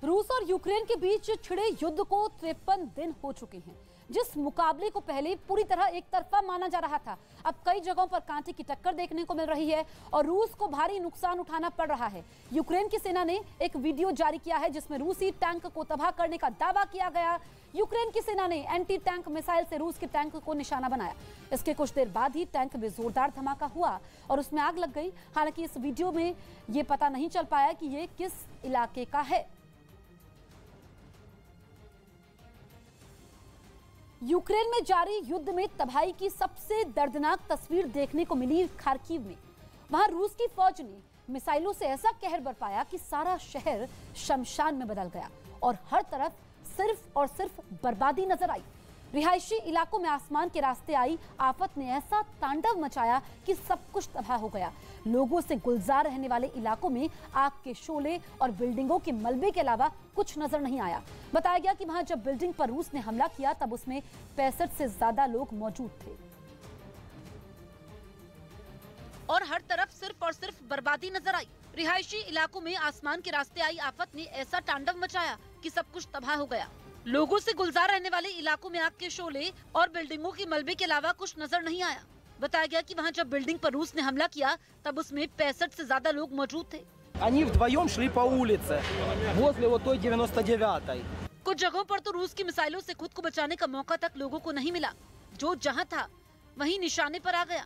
रूस और यूक्रेन के बीच छिड़े युद्ध को 53 दिन हो चुके हैं। जिस मुकाबले को पहले पूरी तरह एक तरफा माना जा रहा था, अब कई जगहों पर कांटे की टक्कर देखने को मिल रही है और रूस को भारी नुकसान उठाना पड़ रहा है। यूक्रेन की सेना ने एक वीडियो जारी किया है जिसमें रूसी टैंक को तबाह करने का दावा किया गया। यूक्रेन की सेना ने एंटी टैंक मिसाइल से रूस के टैंक को निशाना बनाया। इसके कुछ देर बाद ही टैंक में जोरदार धमाका हुआ और उसमें आग लग गई। हालांकि इस वीडियो में यह पता नहीं चल पाया कि ये किस इलाके का है। यूक्रेन में जारी युद्ध में तबाही की सबसे दर्दनाक तस्वीर देखने को मिली खार्किव में। वहां रूस की फौज ने मिसाइलों से ऐसा कहर बरपाया कि सारा शहर शमशान में बदल गया और हर तरफ सिर्फ और सिर्फ बर्बादी नजर आई। रिहायशी इलाकों में आसमान के रास्ते आई आफत ने ऐसा तांडव मचाया कि सब कुछ तबाह हो गया। लोगों से गुलजार रहने वाले इलाकों में आग के शोले और बिल्डिंगों के मलबे के अलावा कुछ नजर नहीं आया। बताया गया कि वहां जब बिल्डिंग पर रूस ने हमला किया तब उसमें 65 से ज्यादा लोग मौजूद थे और हर तरफ सिर्फ और सिर्फ बर्बादी नजर आई। रिहायशी इलाकों में आसमान के रास्ते आई आफत ने ऐसा तांडव मचाया कि सब कुछ तबाह हो गया। लोगों से गुलजार रहने वाले इलाकों में आग के शोले और बिल्डिंगों के मलबे के अलावा कुछ नजर नहीं आया। बताया गया कि वहां जब बिल्डिंग पर रूस ने हमला किया तब उसमें 65 से ज्यादा लोग मौजूद थे। Они вдвоем шли по улице возле вот той 99-й। कुछ जगहों पर तो रूस की मिसाइलों से खुद को बचाने का मौका तक लोगों को नहीं मिला। जो जहां था वहीं निशाने पर आ गया।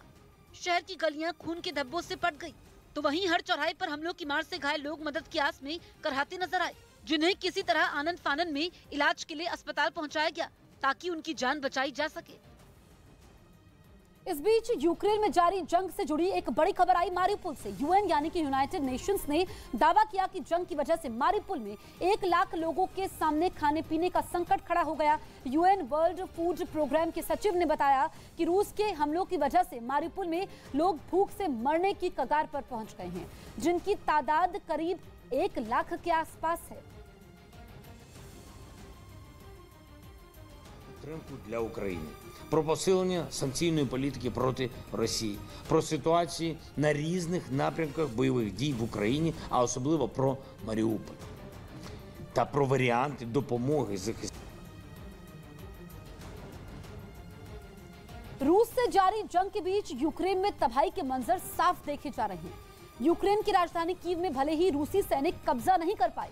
शहर की गलियां खून के धब्बों से पट गई तो वहीं हर चौराहे पर हमलों की मार से घायल लोग मदद की आस में करहाते नजर आए, जिन्हें किसी तरह आनंद फानन में इलाज के लिए अस्पताल पहुंचाया गया ताकि उनकी जान बचाई जा सके। इस बीच यूक्रेन में जारी जंग से जुड़ी एक बड़ी खबर आई मारिउपोल से। यूएन यानी कि यूनाइटेड नेशंस ने दावा किया कि जंग की वजह से मारिउपोल में 1 लाख लोगों के सामने खाने पीने का संकट खड़ा हो गया। यूएन वर्ल्ड फूड प्रोग्राम के सचिव ने बताया कि रूस के हमलों की वजह से मारिउपोल में लोग भूख से मरने की कगार पर पहुंच गए हैं, जिनकी तादाद करीब 1 लाख के आसपास है। Для України про посилення санкційної політики проти Росії, про ситуації на різних напрямках бойових дій в Україні, а особливо про Маріуполь та про варіанти допомоги захисникам. रूस से जारी जंग के बीच यूक्रेन में तबाही के मंजर साफ देखे जा रहे हैं। यूक्रेन की राजधानी कीव में भले ही रूसी सैनिक कब्जा नहीं कर पाए,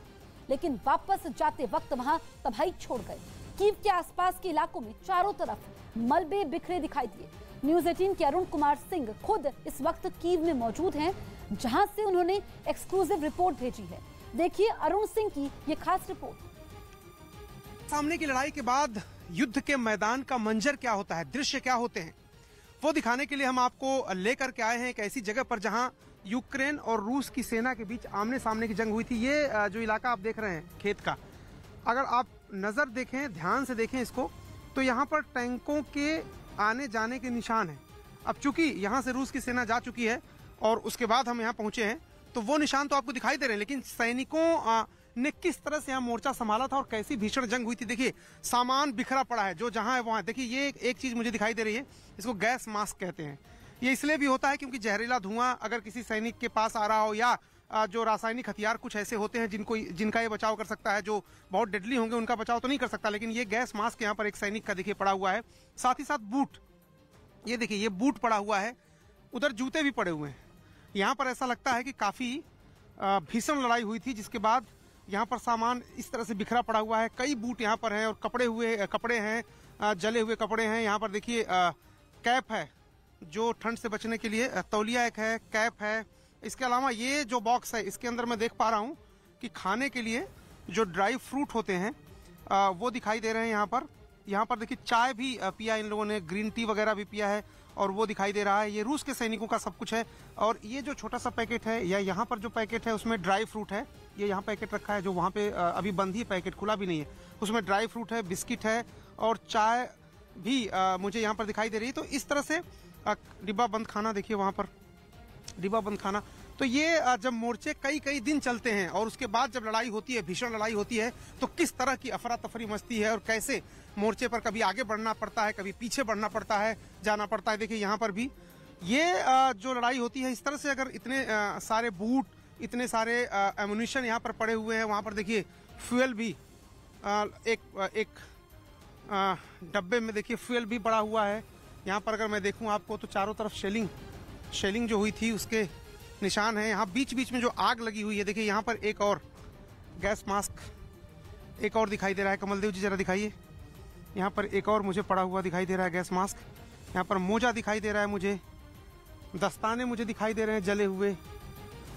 लेकिन वापस जाते वक्त वहां तबाही छोड़ गए। कीव के आसपास के इलाकों में चारों तरफ मलबे बिखरे दिखाई दिए। न्यूज़ 18 के अरुण कुमार सिंह खुद इस वक्त कीव में मौजूद हैं, जहां से उन्होंने एक्सक्लूसिव रिपोर्ट भेजी है। देखिए अरुण सिंह की ये खास रिपोर्ट। सामने की लड़ाई के बाद युद्ध के मैदान का मंजर क्या होता है, दृश्य क्या होते हैं, वो दिखाने के लिए हम आपको लेकर के आए हैं एक ऐसी जगह पर जहां यूक्रेन और रूस की सेना के बीच आमने सामने की जंग हुई थी। ये जो इलाका आप देख रहे हैं खेत का, अगर आप नजर देखें, ध्यान से देखें इसको, तो यहाँ पर टैंकों के आने जाने के निशान हैं। अब चूंकि यहाँ से रूस की सेना जा चुकी है और उसके बाद हम यहाँ पहुंचे हैं तो वो निशान तो आपको दिखाई दे रहे हैं, लेकिन सैनिकों ने किस तरह से यहाँ मोर्चा संभाला था और कैसी भीषण जंग हुई थी। देखिए सामान बिखरा पड़ा है, जो जहाँ है वहाँ। देखिए ये एक चीज मुझे दिखाई दे रही है, इसको गैस मास्क कहते हैं। ये इसलिए भी होता है क्योंकि जहरीला धुआं अगर किसी सैनिक के पास आ रहा हो या जो रासायनिक हथियार कुछ ऐसे होते हैं जिनका ये बचाव कर सकता है, जो बहुत डेडली होंगे उनका बचाव तो नहीं कर सकता, लेकिन ये गैस मास्क यहाँ पर एक सैनिक का देखिए पड़ा हुआ है। साथ ही साथ बूट, ये देखिए ये बूट पड़ा हुआ है, उधर जूते भी पड़े हुए हैं। यहाँ पर ऐसा लगता है कि काफी भीषण लड़ाई हुई थी, जिसके बाद यहाँ पर सामान इस तरह से बिखरा पड़ा हुआ है। कई बूट यहाँ पर हैं और कपड़े हैं, जले हुए कपड़े हैं। यहाँ पर देखिए कैप है जो ठंड से बचने के लिए, तौलिया एक है, कैप है। इसके अलावा ये जो बॉक्स है इसके अंदर मैं देख पा रहा हूँ कि खाने के लिए जो ड्राई फ्रूट होते हैं वो दिखाई दे रहे हैं। यहाँ पर देखिए चाय भी पिया इन लोगों ने, ग्रीन टी वगैरह भी पिया है और वो दिखाई दे रहा है। ये रूस के सैनिकों का सब कुछ है। और ये जो छोटा सा पैकेट है या यहाँ पर जो पैकेट है उसमें ड्राई फ्रूट है। ये यहाँ पैकेट रखा है जो वहाँ पे अभी बंद ही पैकेट, खुला भी नहीं है। उसमें ड्राई फ्रूट है, बिस्किट है और चाय भी मुझे यहाँ पर दिखाई दे रही है। तो इस तरह से डिब्बा बंद खाना, देखिए वहाँ पर डिब्बा बंद खाना। तो ये जब मोर्चे कई दिन चलते हैं और उसके बाद जब लड़ाई होती है, भीषण लड़ाई होती है, तो किस तरह की अफरा तफरी मचती है और कैसे मोर्चे पर कभी आगे बढ़ना पड़ता है, कभी पीछे बढ़ना पड़ता है, जाना पड़ता है। देखिए यहाँ पर भी ये जो लड़ाई होती है, इस तरह से अगर इतने सारे बूट इतने सारे एमुनिशन यहाँ पर पड़े हुए हैं। वहाँ पर देखिए फ्यूल भी एक डब्बे में देखिए फ्यूल भी पड़ा हुआ है। यहाँ पर अगर मैं देखूँ आपको तो चारों तरफ शेलिंग जो हुई थी उसके निशान हैं। यहाँ बीच बीच में जो आग लगी हुई है, देखिए यहाँ पर एक और गैस मास्क एक और दिखाई दे रहा है। कमलदेव जी जरा दिखाइए, यहाँ पर एक और मुझे पड़ा हुआ दिखाई दे रहा है गैस मास्क। यहाँ पर मोजा दिखाई दे रहा है मुझे, दस्ताने मुझे दिखाई दे रहे हैं जले हुए।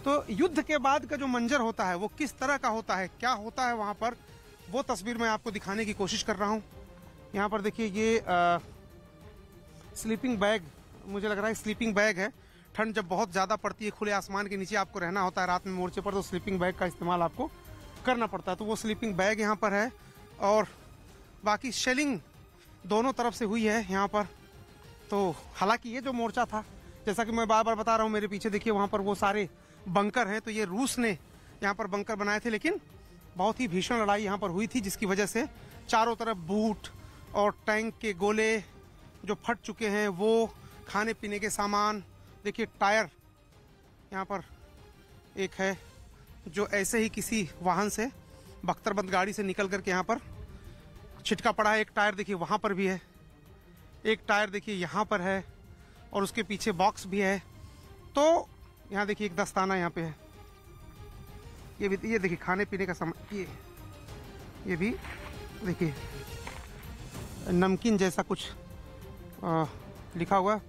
तो युद्ध के बाद का जो मंजर होता है वो किस तरह का होता है, क्या होता है वहाँ पर, वो तस्वीर मैं आपको दिखाने की कोशिश कर रहा हूँ। यहाँ पर देखिए ये स्लीपिंग बैग, मुझे लग रहा है स्लीपिंग बैग है। ठंड जब बहुत ज़्यादा पड़ती है, खुले आसमान के नीचे आपको रहना होता है रात में मोर्चे पर, तो स्लीपिंग बैग का इस्तेमाल आपको करना पड़ता है। तो वो स्लीपिंग बैग यहाँ पर है। और बाकी शेलिंग दोनों तरफ से हुई है यहाँ पर। तो हालांकि ये जो मोर्चा था, जैसा कि मैं बार बार बता रहा हूँ, मेरे पीछे देखिए वहाँ पर वो सारे बंकर हैं। तो ये रूस ने यहाँ पर बंकर बनाए थे, लेकिन बहुत ही भीषण लड़ाई यहाँ पर हुई थी, जिसकी वजह से चारों तरफ बूट और टैंक के गोले जो फट चुके हैं, वो खाने पीने के सामान, देखिए टायर यहाँ पर एक है जो ऐसे ही किसी वाहन से, बख्तरबंद गाड़ी से निकल करके यहाँ पर छिटका पड़ा है। एक टायर देखिए वहाँ पर भी है, एक टायर देखिए यहाँ पर है, और उसके पीछे बॉक्स भी है। तो यहाँ देखिए एक दस्ताना यहाँ पे है, ये भी, ये देखिए खाने पीने का सामान, ये भी देखिए नमकीन जैसा कुछ लिखा हुआ,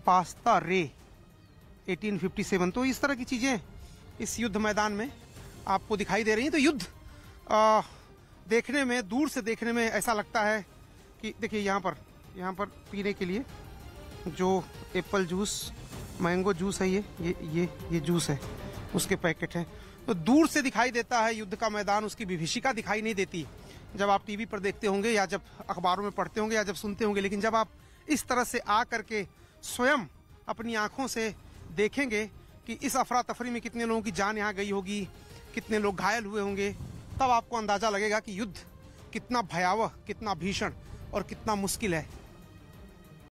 पास्ता रे 1857। तो इस तरह की चीज़ें इस युद्ध मैदान में आपको दिखाई दे रही हैं। तो युद्ध देखने में, दूर से देखने में ऐसा लगता है कि देखिए यहाँ पर पीने के लिए जो एप्पल जूस, मैंगो जूस है, ये जूस है, उसके पैकेट हैं। तो दूर से दिखाई देता है युद्ध का मैदान, उसकी विभीषिका दिखाई नहीं देती जब आप टीवी पर देखते होंगे, या जब अखबारों में पढ़ते होंगे, या जब सुनते होंगे। लेकिन जब आप इस तरह से आ करके स्वयं अपनी आंखों से देखेंगे कि इस अफरा तफरी में कितने लोगों की जान यहाँ गई होगी, कितने लोग घायल हुए होंगे, तब आपको अंदाजा लगेगा कि युद्ध कितना भयावह, कितना भीषण और कितना मुश्किल है।